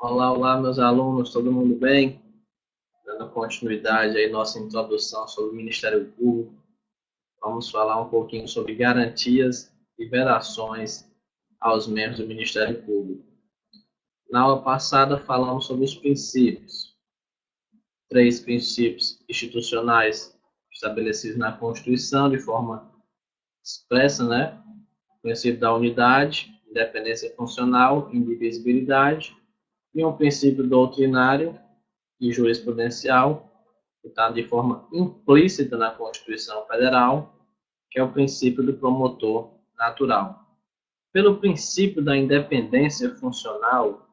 Olá, olá, meus alunos, todo mundo bem? Dando continuidade aí nossa introdução sobre o Ministério Público, vamos falar um pouquinho sobre garantias e vedações aos membros do Ministério Público. Na aula passada falamos sobre os princípios, 3 princípios institucionais estabelecidos na Constituição de forma expressa, né? O princípio da unidade, independência funcional, indivisibilidade, e um princípio doutrinário e jurisprudencial, que está de forma implícita na Constituição Federal, que é o princípio do promotor natural. Pelo princípio da independência funcional,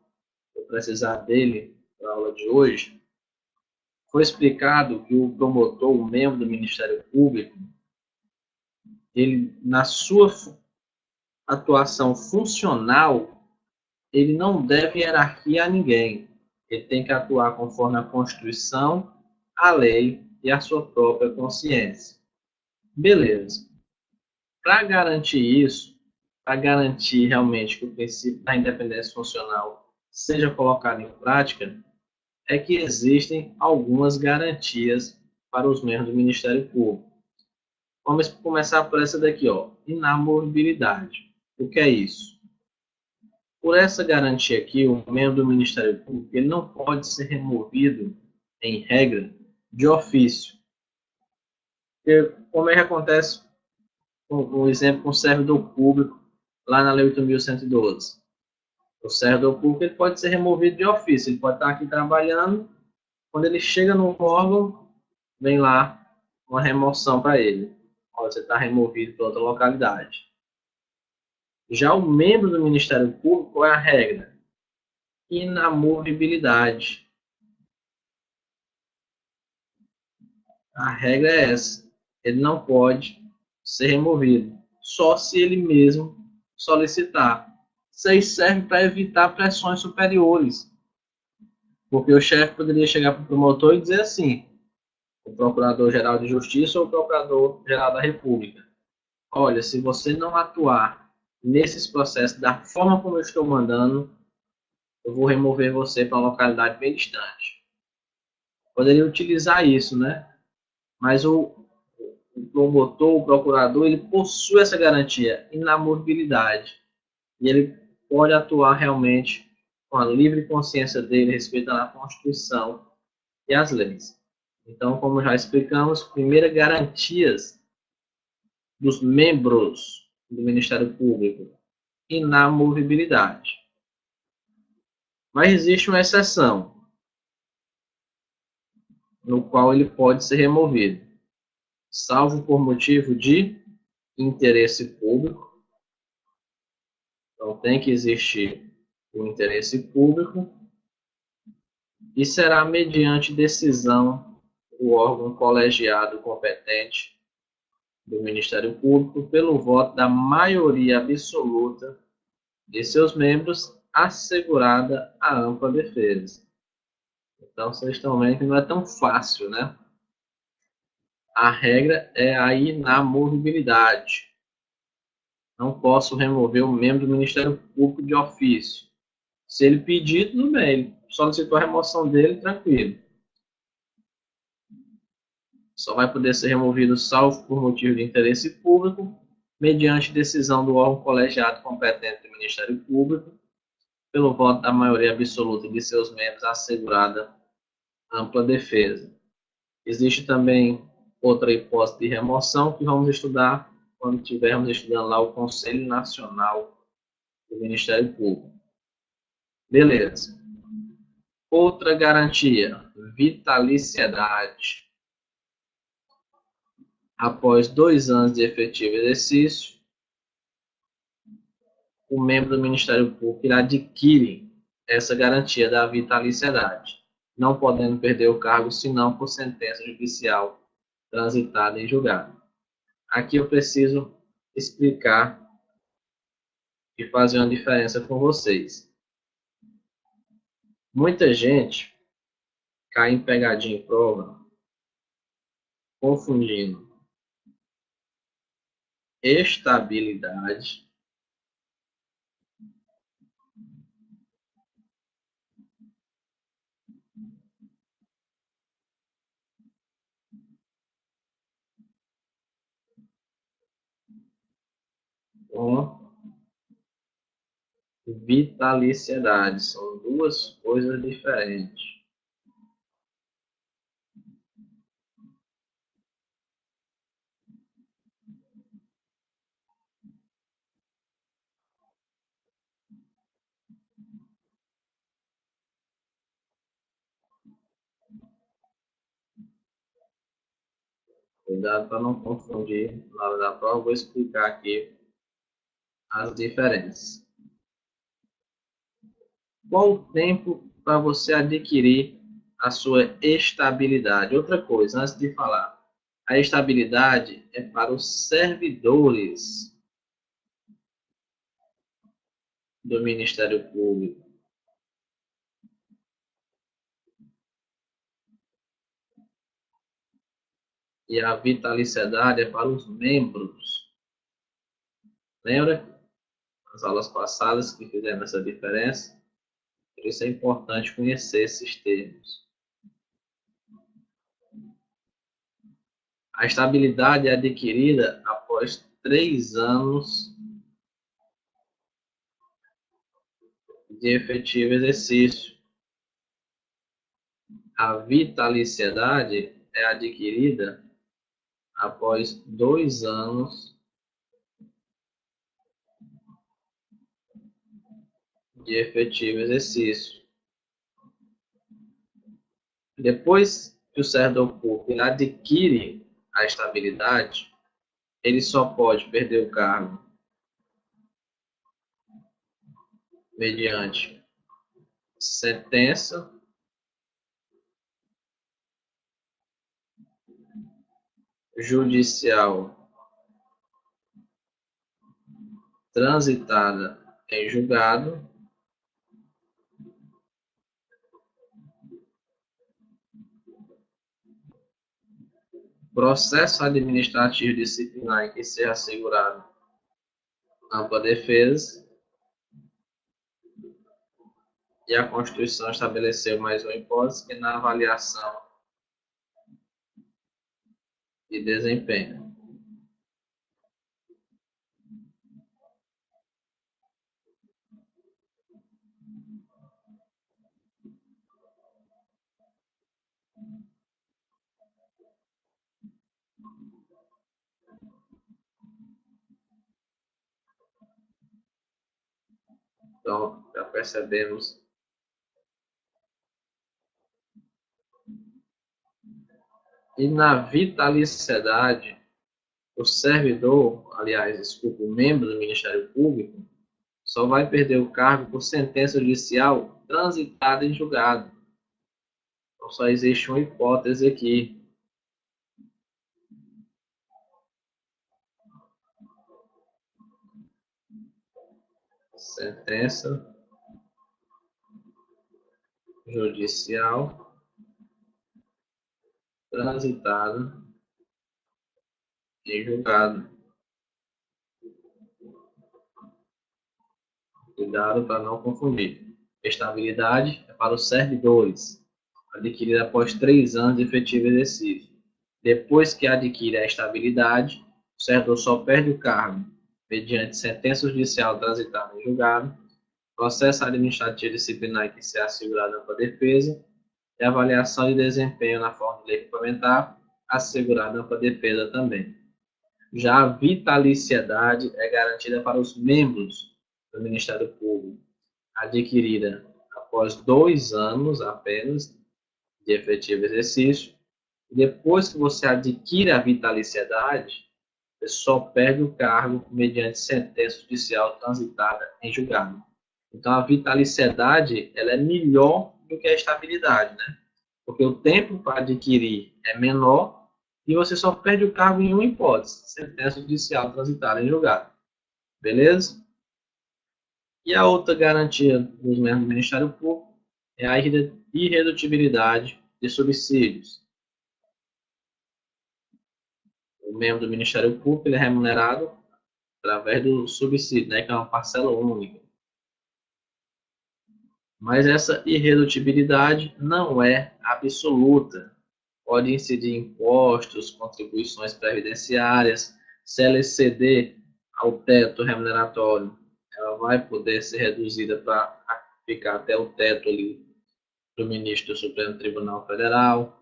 vou precisar dele para a aula de hoje, foi explicado que o promotor, o membro do Ministério Público, ele, na sua atuação funcional, ele não deve hierarquia a ninguém. Ele tem que atuar conforme a Constituição, a lei e a sua própria consciência. Beleza. Para garantir isso, para garantir realmente que o princípio da independência funcional seja colocado em prática, é que existem algumas garantias para os membros do Ministério Público. Vamos começar por essa daqui, ó, inamovibilidade. O que é isso? Por essa garantia aqui, o membro do Ministério Público ele não pode ser removido, em regra, de ofício. Porque, como é que acontece, um exemplo, com o servidor público, lá na Lei 8.112? O servidor público ele pode ser removido de ofício, ele pode estar aqui trabalhando, quando ele chega no órgão, vem lá uma remoção para ele. Olha, você está removido para outra localidade. Já o membro do Ministério Público, qual é a regra? Inamovibilidade. A regra é essa. Ele não pode ser removido, só se ele mesmo solicitar. Isso aí serve para evitar pressões superiores. Porque o chefe poderia chegar para o promotor e dizer assim, o Procurador-Geral de Justiça ou o Procurador-Geral da República: olha, se você não atuar nesses processos da forma como eu estou mandando, eu vou remover você para uma localidade bem distante. Poderia utilizar isso, né? Mas o promotor, o procurador, ele possui essa garantia, inamovibilidade. E ele pode atuar realmente com a livre consciência dele, respeitando a Constituição e as leis. Então, como já explicamos, primeira, garantias dos membros do Ministério Público: inamovibilidade. Mas existe uma exceção, no qual ele pode ser removido, salvo por motivo de interesse público. Então, tem que existir o interesse público e será mediante decisão do órgão colegiado competente do Ministério Público, pelo voto da maioria absoluta de seus membros, assegurada a ampla defesa. Então, vocês estão vendo que não é tão fácil, né? A regra é a inamovibilidade. Não posso remover o membro do Ministério Público de ofício. Se ele pedir, tudo bem, ele solicitou a remoção dele, tranquilo. Só vai poder ser removido salvo por motivo de interesse público, mediante decisão do órgão colegiado competente do Ministério Público, pelo voto da maioria absoluta de seus membros, assegurada ampla defesa. Existe também outra hipótese de remoção que vamos estudar quando estivermos estudando lá o Conselho Nacional do Ministério Público. Beleza. Outra garantia, vitaliciedade. Após 2 anos de efetivo exercício, o membro do Ministério Público ele adquire essa garantia da vitaliciedade, não podendo perder o cargo senão por sentença judicial transitada em julgado. Aqui eu preciso explicar e fazer uma diferença com vocês. Muita gente cai em pegadinha em prova confundindo estabilidade com vitaliciedade. São duas coisas diferentes. Cuidado para não confundir na hora da prova. Vou explicar aqui as diferenças. Qual o tempo para você adquirir a sua estabilidade? Outra coisa, antes de falar, a estabilidade é para os servidores do Ministério Público. E a vitaliciedade é para os membros. Lembra? Nas aulas passadas que fizemos essa diferença. Por isso é importante conhecer esses termos. A estabilidade é adquirida após 3 anos de efetivo exercício. A vitaliciedade é adquirida após 2 anos de efetivo exercício. Depois que o servidor público adquire a estabilidade, ele só pode perder o cargo mediante sentença judicial transitada em julgado, processo administrativo disciplinar em que seja assegurado ampla defesa, e a Constituição estabeleceu mais uma hipótese que na avaliação de desempenho. Então, já percebemos. E na vitaliciedade, o servidor, aliás, desculpa, o membro do Ministério Público, só vai perder o cargo por sentença judicial transitada em julgado. Então, só existe uma hipótese aqui. Sentença judicial transitada em julgado. Cuidado para não confundir. Estabilidade é para os servidores, adquirida após 3 anos de efetivo exercício. Depois que adquire a estabilidade, o servidor só perde o cargo mediante sentença judicial transitada em julgado, processo administrativo disciplinar em que se assegurada ampla defesa e avaliação de desempenho na forma de lei complementar, assegurada ampla defesa também. Já a vitaliciedade é garantida para os membros do Ministério Público, adquirida após 2 anos apenas de efetivo exercício. Depois que você adquire a vitaliciedade, você só perde o cargo mediante sentença judicial transitada em julgado. Então, a vitaliciedade ela é melhor do que a estabilidade, né? Porque o tempo para adquirir é menor e você só perde o cargo em uma hipótese, sentença judicial transitada em julgado. Beleza? E a outra garantia dos membros do Ministério Público é a irredutibilidade de subsídios. O membro do Ministério Público ele é remunerado através do subsídio, né, que é uma parcela única. Mas essa irredutibilidade não é absoluta. Pode incidir impostos, contribuições previdenciárias. Se ela exceder ao teto remuneratório, ela vai poder ser reduzida para ficar até o teto ali do ministro do Supremo Tribunal Federal.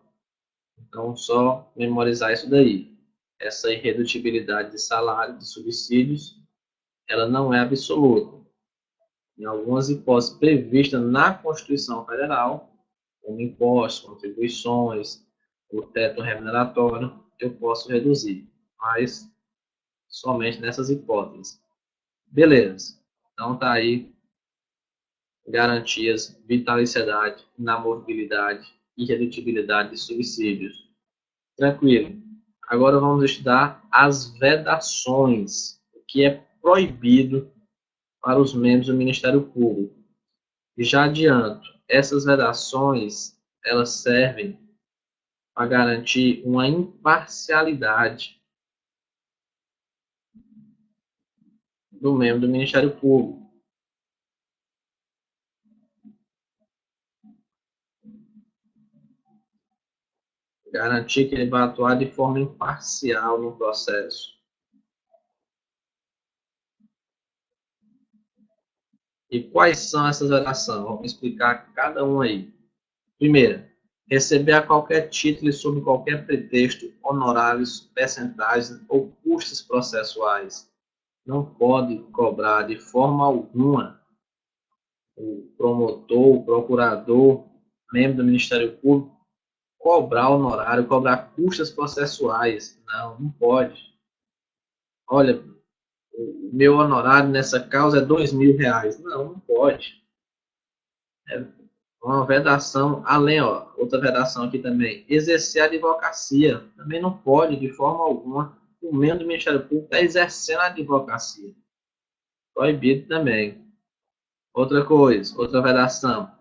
Então, só memorizar isso daí. Essa irredutibilidade de salário, de subsídios, ela não é absoluta. Em algumas hipóteses previstas na Constituição Federal, como impostos, contribuições, o teto remuneratório, eu posso reduzir, mas somente nessas hipóteses. Beleza. Então tá aí garantias, vitaliciedade, inamovibilidade e redutibilidade de subsídios. Tranquilo. Agora vamos estudar as vedações, o que é proibido para os membros do Ministério Público. E já adianto, essas vedações, elas servem para garantir uma imparcialidade do membro do Ministério Público. Garantir que ele vai atuar de forma imparcial no processo. E quais são essas vedações? Vamos explicar cada um aí. Primeira, receber a qualquer título e sob qualquer pretexto honorários, percentagens ou custos processuais. Não pode cobrar de forma alguma o promotor, o procurador, membro do Ministério Público, cobrar honorário, cobrar custas processuais. Não, não pode. Olha, o meu honorário nessa causa é R$ 2.000. Não, não pode. É uma vedação, além, ó, outra vedação aqui também, exercer a advocacia. Também não pode, de forma alguma, o membro do Ministério Público está exercendo a advocacia. Proibido também. Outra coisa, outra vedação,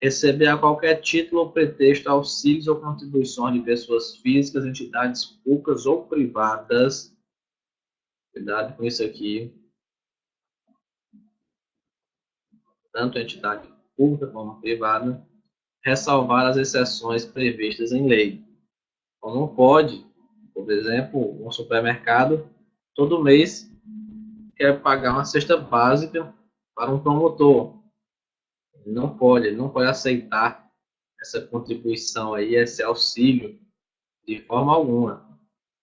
receber a qualquer título ou pretexto auxílios ou contribuições de pessoas físicas, entidades públicas ou privadas. Cuidado com isso aqui. Tanto entidade pública como privada, ressalvar as exceções previstas em lei. Então, não pode, por exemplo, um supermercado, todo mês quer pagar uma cesta básica para um promotor. Ele não pode aceitar essa contribuição aí, esse auxílio, de forma alguma.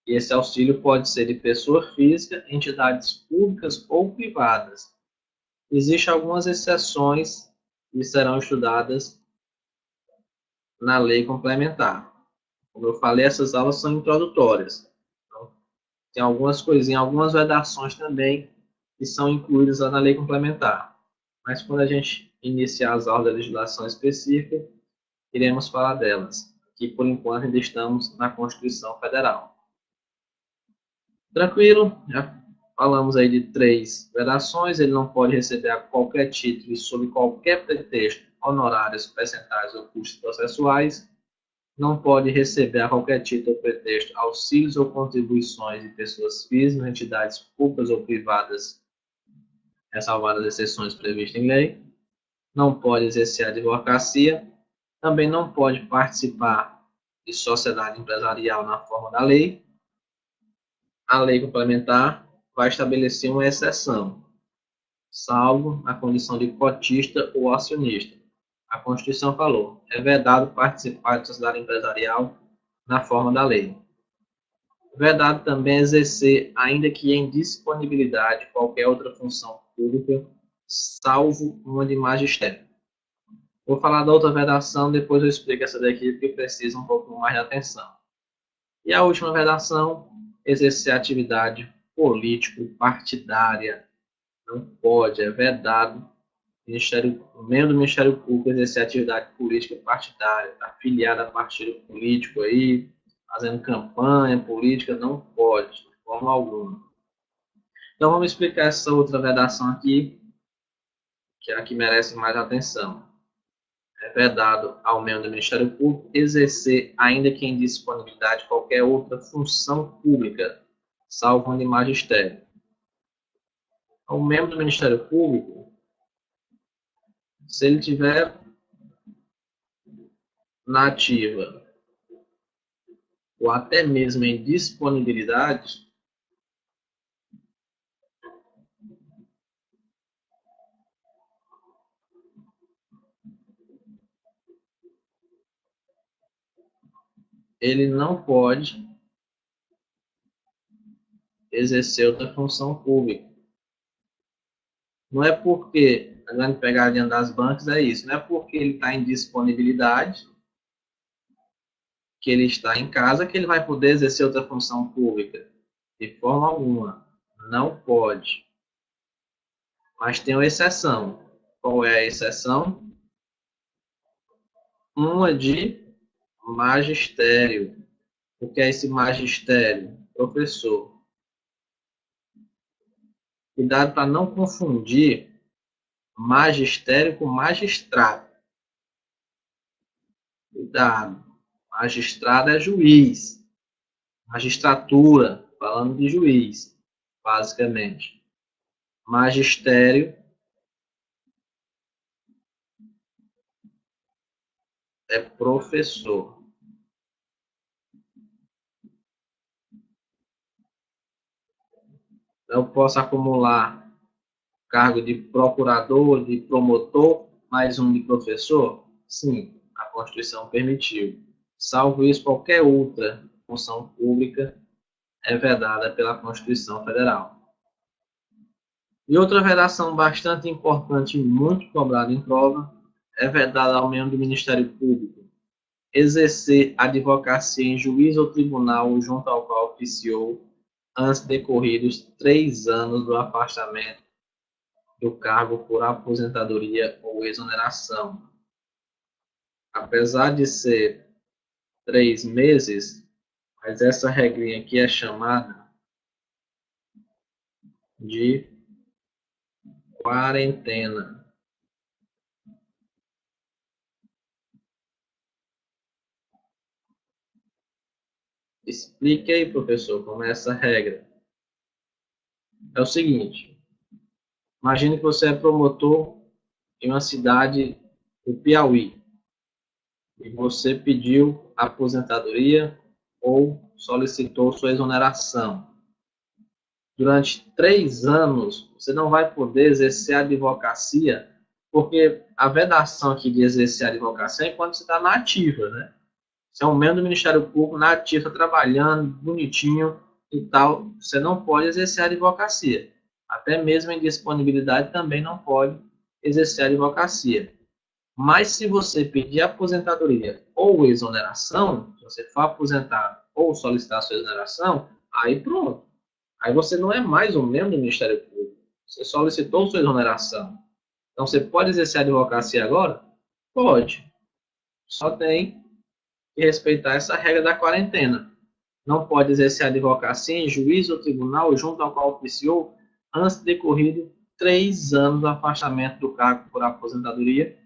E esse auxílio pode ser de pessoa física, entidades públicas ou privadas. Existem algumas exceções que serão estudadas na lei complementar. Como eu falei, essas aulas são introdutórias. Então, tem algumas coisinhas, algumas vedações também que são incluídas lá na lei complementar. Mas quando a gente iniciar as aulas da legislação específica, iremos falar delas. Aqui, por enquanto, ainda estamos na Constituição Federal. Tranquilo? Já falamos aí de 3 vedações. Ele não pode receber a qualquer título e sob qualquer pretexto honorários, percentuais ou custos processuais. Não pode receber a qualquer título ou pretexto auxílios ou contribuições de pessoas físicas, entidades públicas ou privadas, ressalvadas as exceções previstas em lei. Não pode exercer a advocacia. Também não pode participar de sociedade empresarial na forma da lei. A lei complementar vai estabelecer uma exceção, salvo na condição de cotista ou acionista. A Constituição falou, é vedado participar de sociedade empresarial na forma da lei. Vedado também exercer, ainda que em disponibilidade, qualquer outra função pública, salvo uma de magistério. Vou falar da outra vedação, depois eu explico essa daqui, porque precisa um pouco mais de atenção. E a última vedação, exercer atividade político-partidária. Não pode, é vedado o membro do Ministério Público exercer atividade política partidária, tá afiliado a partido político aí, fazendo campanha política, não pode, de forma alguma. Então vamos explicar essa outra vedação aqui, que é a que merece mais atenção. É vedado ao membro do Ministério Público exercer, ainda que em disponibilidade, qualquer outra função pública, salvo de magistério. O membro do Ministério Público, se ele tiver na ativa ou até mesmo em disponibilidade, ele não pode exercer outra função pública. Não é porque, a grande pegadinha das bancas é isso, não é porque ele está em disponibilidade, que ele está em casa, que ele vai poder exercer outra função pública. De forma alguma. Não pode. Mas tem uma exceção. Qual é a exceção? Uma de magistério. O que é esse magistério? Professor. Cuidado para não confundir magistério com magistrado. Cuidado. Magistrado é juiz. Magistratura, falando de juiz, basicamente. Magistério é professor. Eu posso acumular cargo de procurador, de promotor, mais um de professor? Sim, a Constituição permitiu. Salvo isso, qualquer outra função pública é vedada pela Constituição Federal. E outra vedação bastante importante e muito cobrada em prova é vedada ao membro do Ministério Público exercer advocacia em juiz ou tribunal junto ao qual oficiou antes decorridos 3 anos do afastamento do cargo por aposentadoria ou exoneração. Apesar de ser 3 meses, mas essa regrinha aqui é chamada de quarentena. Explique aí, professor, como é essa regra. É o seguinte, imagine que você é promotor em uma cidade do Piauí e você pediu aposentadoria ou solicitou sua exoneração. Durante 3 anos, você não vai poder exercer a advocacia, porque a vedação aqui de exercer a advocacia é quando você está na ativa, né? Você é um membro do Ministério Público na ativa, trabalhando bonitinho e tal, você não pode exercer a advocacia. Até mesmo em disponibilidade também não pode exercer a advocacia. Mas se você pedir aposentadoria ou exoneração, se você for aposentado ou solicitar sua exoneração, aí pronto. Aí você não é mais um membro do Ministério Público. Você solicitou sua exoneração. Então você pode exercer a advocacia agora? Pode. Só tem que respeitar essa regra da quarentena. Não pode exercer a advocacia em juízo ou tribunal junto ao qual oficiou antes de decorrido 3 anos do afastamento do cargo por aposentadoria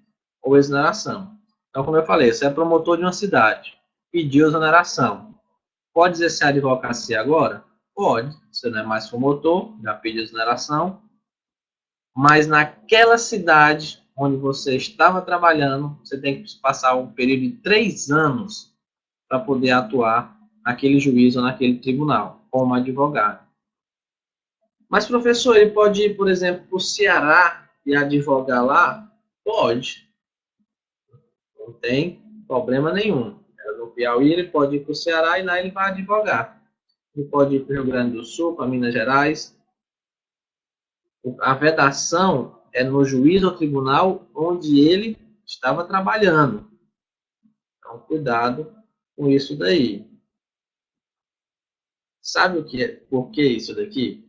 ou exoneração. Então, como eu falei, você é promotor de uma cidade, pediu exoneração. Pode exercer a advocacia agora? Pode. Você não é mais promotor, já pediu exoneração. Mas naquela cidade onde você estava trabalhando, você tem que passar um período de 3 anos para poder atuar naquele juízo ou naquele tribunal, como advogado. Mas, professor, ele pode ir, por exemplo, para o Ceará e advogar lá? Pode. Não tem problema nenhum. No Piauí, ele pode ir para o Ceará e lá ele vai advogar. Ele pode ir para o Rio Grande do Sul, para Minas Gerais. A vedação é no juízo ou tribunal onde ele estava trabalhando. Então, cuidado com isso daí. Sabe o que é? Por que isso daqui?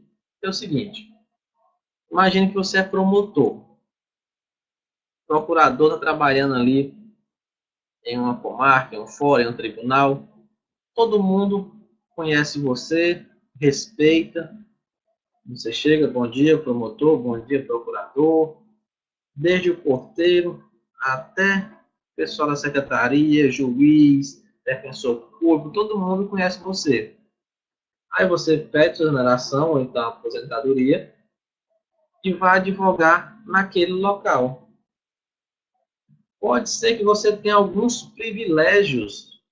É o seguinte. Imagine que você é promotor. O procurador está trabalhando ali em uma comarca, em um fórum, em um tribunal. Todo mundo conhece você, respeita. Você chega, bom dia, promotor, bom dia, procurador. Desde o porteiro até o pessoal da secretaria, juiz, defensor público, todo mundo conhece você. Aí você pede sua exoneração ou então aposentadoria e vai advogar naquele local. Pode ser que você tenha alguns privilégios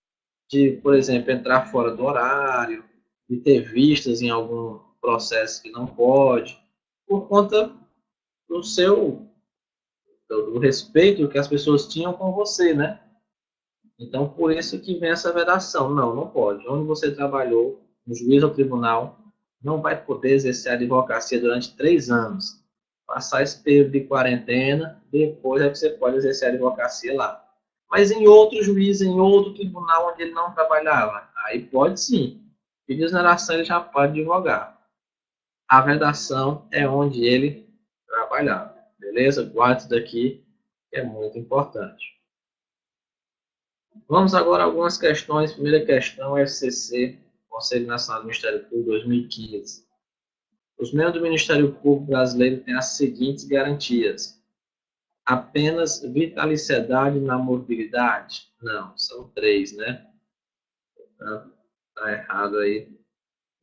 de, por exemplo, entrar fora do horário, de ter vistas em algum processo que não pode, por conta do seu do respeito que as pessoas tinham com você, né? Então, por isso que vem essa vedação. Não, não pode. Onde você trabalhou, no juiz ou tribunal, não vai poder exercer a advocacia durante 3 anos. Passar esse período de quarentena, depois é que você pode exercer a advocacia lá. Mas em outro juiz, em outro tribunal onde ele não trabalhava, aí pode sim. Pedir exoneração ele já pode advogar. A vedação é onde ele trabalhava. Beleza? Guarde isso daqui, que é muito importante. Vamos agora a algumas questões. Primeira questão, FCC, Conselho Nacional do Ministério Público 2015. Os membros do Ministério Público Brasileiro têm as seguintes garantias: apenas vitaliciedade na mobilidade? Não, são 3, né? Tá errado aí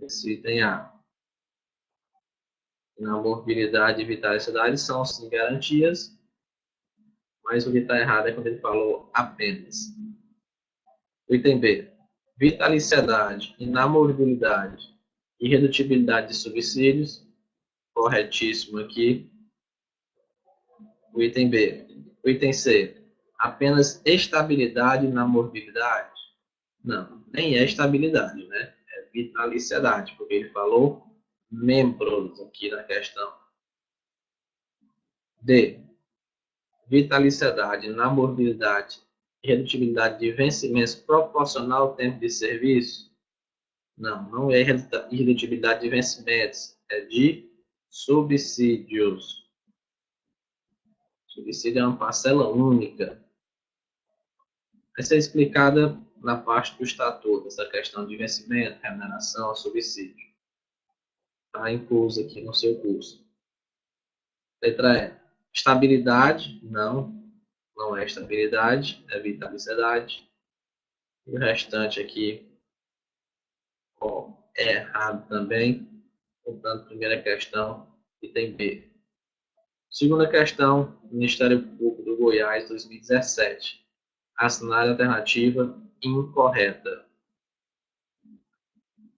esse item A. Na mobilidade e vitaliciedade são sim garantias, mas o que está errado é quando ele falou apenas. O item B. Vitaliciedade, inamovibilidade e redutibilidade de subsídios. Corretíssimo aqui. O item B. O item C. Apenas estabilidade na mobilidade? Não, nem é estabilidade, né? É vitaliciedade, porque ele falou membros aqui na questão. D. Vitaliciedade na mobilidade e redutibilidade de vencimentos proporcional ao tempo de serviço? Não, não é redutibilidade de vencimentos, é de subsídios. Subsídio é uma parcela única. Vai ser explicada na parte do estatuto, essa questão de vencimento, remuneração, subsídio. Está incluso aqui no seu curso. Letra E. Estabilidade? Não, não é estabilidade, é vitaliciedade. E o restante aqui é errado também. Portanto, primeira questão, item B. Segunda questão, Ministério Público do Goiás, 2017. Assinale a alternativa incorreta.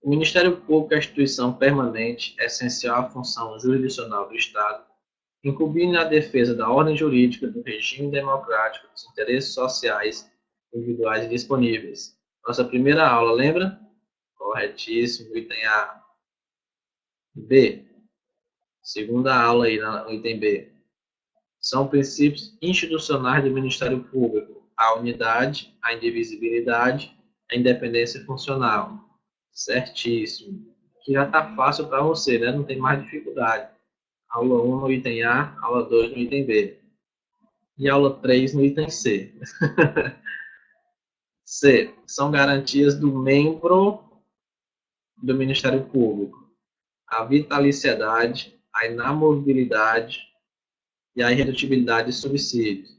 O Ministério Público é a instituição permanente, essencial à função jurisdicional do Estado, incumbindo na defesa da ordem jurídica, do regime democrático, dos interesses sociais, individuais e disponíveis. Nossa primeira aula, lembra? Corretíssimo, item A. B. Segunda aula aí no item B. São princípios institucionais do Ministério Público: a unidade, a indivisibilidade, a independência funcional. Certíssimo. Aqui já está fácil para você, né? Não tem mais dificuldade. Aula 1 no item A, aula 2 no item B. E aula 3 no item C. C. São garantias do membro do Ministério Público: a vitaliciedade, a inamovibilidade e a irredutibilidade de subsídios.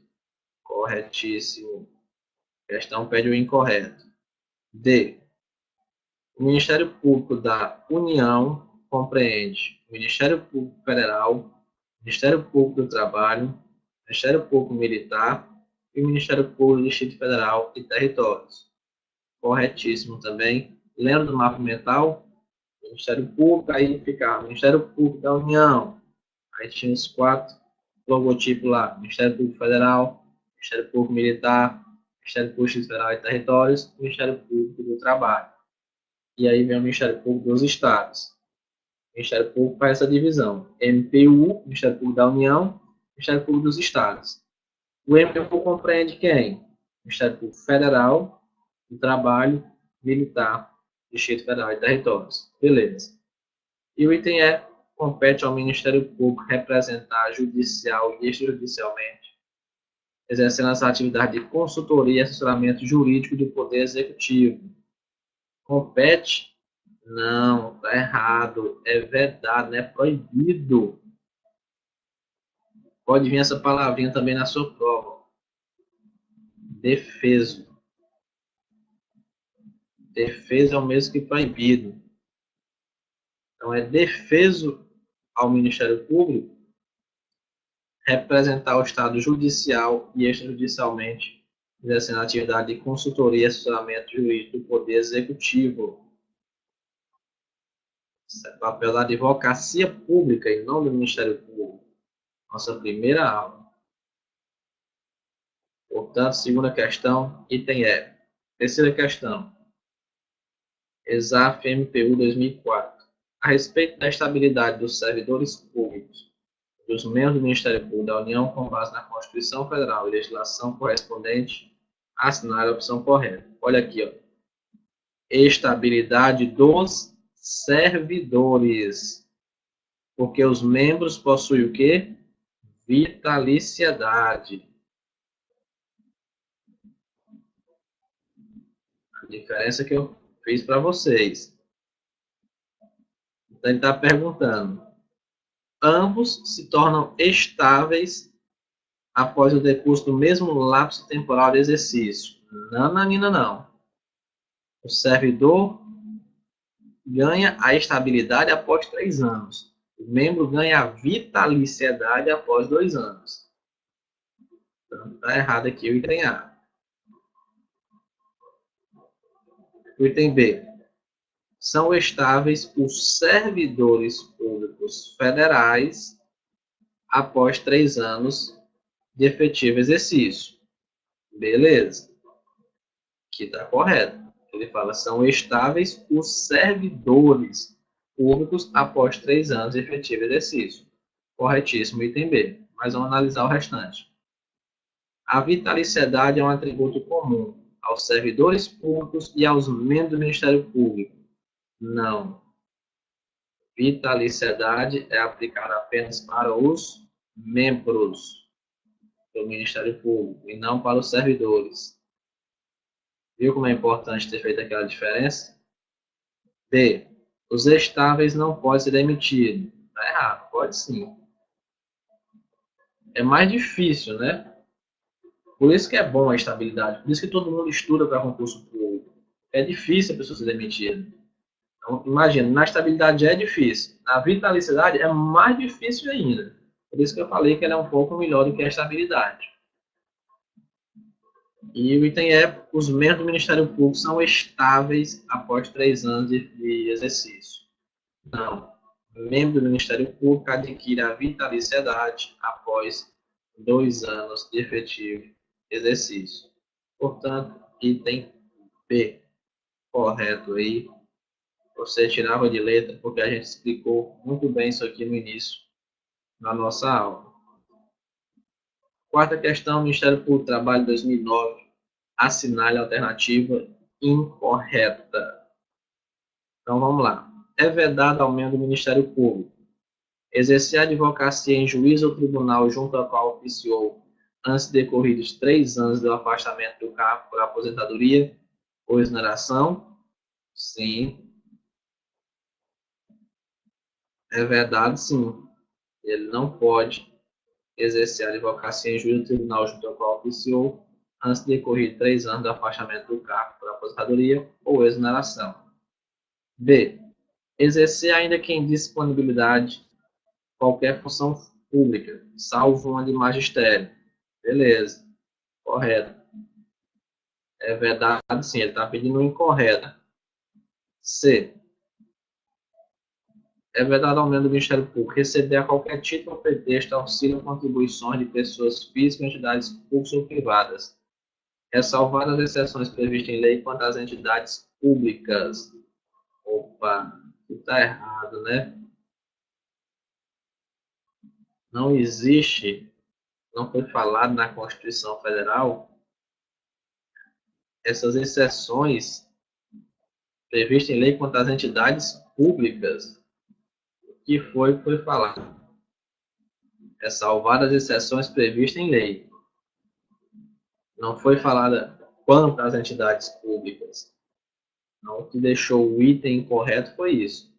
Corretíssimo. Questão pede o incorreto. D. O Ministério Público da União compreende o Ministério Público Federal, Ministério Público do Trabalho, Ministério Público Militar e o Ministério Público do Distrito Federal e Territórios. Corretíssimo também. Lembra do mapa mental? Ministério Público, aí ficava Ministério Público da União. Aí tinha os 4 logotipos lá: Ministério Público Federal, Ministério Público Militar, Ministério Público do Distrito Federal e Territórios e Ministério Público do Trabalho. E aí vem o Ministério Público dos Estados. O Ministério Público faz essa divisão: MPU, Ministério Público da União, Ministério Público dos Estados. O MPU compreende quem? Ministério Público Federal, do Trabalho, Militar, Distrito Federal e Territórios. Beleza. E o item E compete ao Ministério Público representar judicial e extrajudicialmente, exercendo essa atividade de consultoria e assessoramento jurídico do Poder Executivo. Compete? Não, está errado. É vedado, é proibido. Pode vir essa palavrinha também na sua prova. Defeso. Defeso é o mesmo que proibido. Então, é defeso ao Ministério Público representar o Estado judicial e extrajudicialmente, exercendo a atividade de consultoria e assessoramento jurídico do Poder Executivo. Esse é o papel da advocacia pública e não do Ministério Público. Nossa primeira aula. Portanto, segunda questão, item E. Terceira questão. Exaf MPU 2004. A respeito da estabilidade dos servidores públicos, dos membros do Ministério Público da União, com base na Constituição Federal e legislação correspondente, assinar a opção correta. Olha aqui, ó. Estabilidade dos servidores. Porque os membros possuem o quê? Vitaliciedade. A diferença que eu fiz para vocês. Então, ele está perguntando. Ambos se tornam estáveis após o decurso do mesmo lapso temporal de exercício. Nananina, não. O servidor ganha a estabilidade após 3 anos. O membro ganha a vitaliciedade após 2 anos. Então, está errado aqui o item A. O item B. São estáveis os servidores públicos federais após 3 anos de efetivo exercício. Beleza. Aqui está correto. Ele fala, são estáveis os servidores públicos após 3 anos de efetivo exercício. Corretíssimo, item B. Mas vamos analisar o restante. A vitaliciedade é um atributo comum aos servidores públicos e aos membros do Ministério Público. Não. Vitaliciedade é aplicada apenas para os membros do Ministério Público e não para os servidores. Viu como é importante ter feito aquela diferença? B. Os estáveis não podem ser demitidos. Está errado, pode sim. É mais difícil, né? Por isso que é bom a estabilidade. Por isso que todo mundo estuda para concurso público. É difícil a pessoa ser demitida. Então, imagina, na estabilidade já é difícil. Na vitaliciedade é mais difícil ainda. Por isso que eu falei que ela é um pouco melhor do que a estabilidade. E o item é, os membros do Ministério Público são estáveis após 3 anos de exercício. Não. Membro do Ministério Público adquire a vitaliciedade após 2 anos de efetivo exercício. Portanto, item B. Correto aí. Você tirava de letra, porque a gente explicou muito bem isso aqui no início da nossa aula. Quarta questão, Ministério Público do Trabalho 2009, assinale a alternativa incorreta. Então, vamos lá. É vedado ao membro do Ministério Público exercer a advocacia em juízo ou tribunal junto ao qual oficiou antes decorridos 3 anos do afastamento do cargo por aposentadoria ou exoneração? Sim. É vedado, sim. Ele não pode exercer a advocacia em juízo ou tribunal junto ao qual oficiou antes de decorrer 3 anos do afastamento do cargo por aposentadoria ou exoneração. B. Exercer ainda que em disponibilidade qualquer função pública, salvo uma de magistério. Beleza. Correto. É verdade, sim. Ele está pedindo incorreta. C. É vedado ao membro do Ministério Público receber a qualquer título ou pretexto auxílio ou contribuições de pessoas físicas, entidades públicas ou privadas, ressalvadas as exceções previstas em lei quanto às entidades públicas. Opa, está errado, né? Não existe, não foi falado na Constituição Federal essas exceções previstas em lei quanto às entidades públicas. O que foi falado? Ressalvadas as exceções previstas em lei. Não foi falada quanto às entidades públicas. Então, o que deixou o item incorreto foi isso.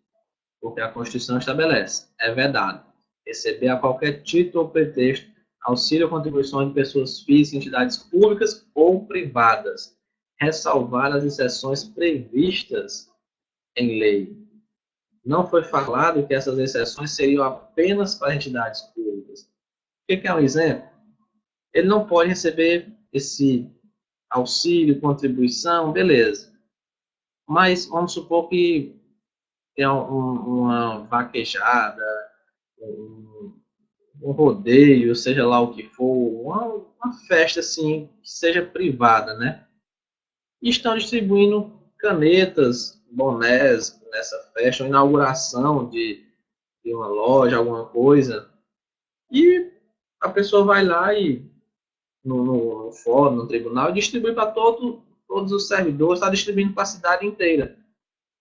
Porque a Constituição estabelece, é vedado, receber a qualquer título ou pretexto auxílio ou contribuição de pessoas físicas, entidades públicas ou privadas, ressalvar as exceções previstas em lei. Não foi falado que essas exceções seriam apenas para entidades públicas. O que é um exemplo? Ele não pode receber esse auxílio, contribuição, beleza. Mas vamos supor que tem uma vaquejada, um rodeio, seja lá o que for, uma festa assim, que seja privada, né? e estão distribuindo canetas, bonés nessa festa, uma inauguração de uma loja, alguma coisa, e a pessoa vai lá e no fórum, no tribunal, e distribui para todos os servidores, está distribuindo para a cidade inteira.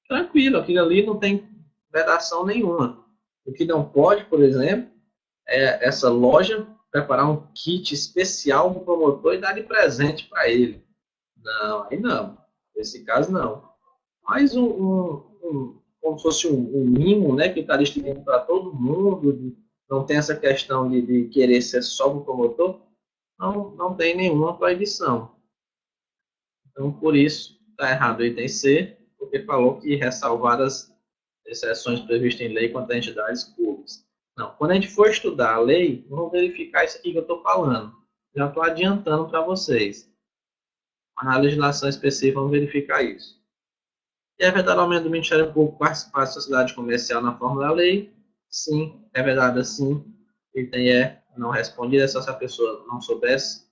Tranquilo, aquilo ali não tem vedação nenhuma. O que não pode, por exemplo, é essa loja preparar um kit especial para o promotor e dar de presente para ele. Não, aí não. Nesse caso, não. Mas como se fosse um mimo, né, que está distribuindo para todo mundo, não tem essa questão de querer ser só para o promotor, não tem nenhuma proibição. Então, por isso, está errado o item C, porque falou que ressalvar as exceções previstas em lei quanto a entidades públicas. Não, quando a gente for estudar a lei, vamos verificar isso aqui que eu estou falando. Já estou adiantando para vocês. Mas na legislação específica, vamos verificar isso. E é verdade o aumento do Ministério Público participar da sociedade comercial na forma da lei? Sim, é verdade assim. O item E não respondido, é só se a pessoa não soubesse,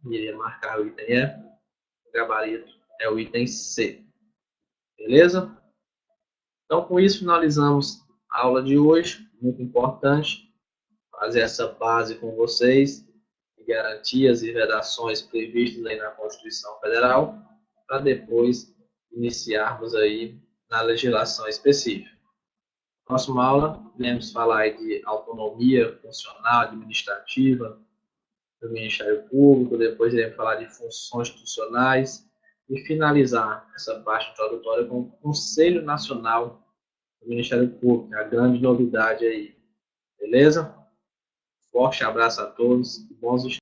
iria marcar o item E. O gabarito é o item C. Beleza? Então, com isso, finalizamos a aula de hoje. Muito importante fazer essa base com vocês, de garantias e vedações previstas aí na Constituição Federal, para depois iniciarmos aí na legislação específica. Próxima aula, iremos falar aí de autonomia funcional, administrativa do Ministério Público, depois iremos falar de funções institucionais e finalizar essa parte introdutória com o Conselho Nacional do Ministério Público, a grande novidade aí. Beleza? Forte abraço a todos e bons estudos.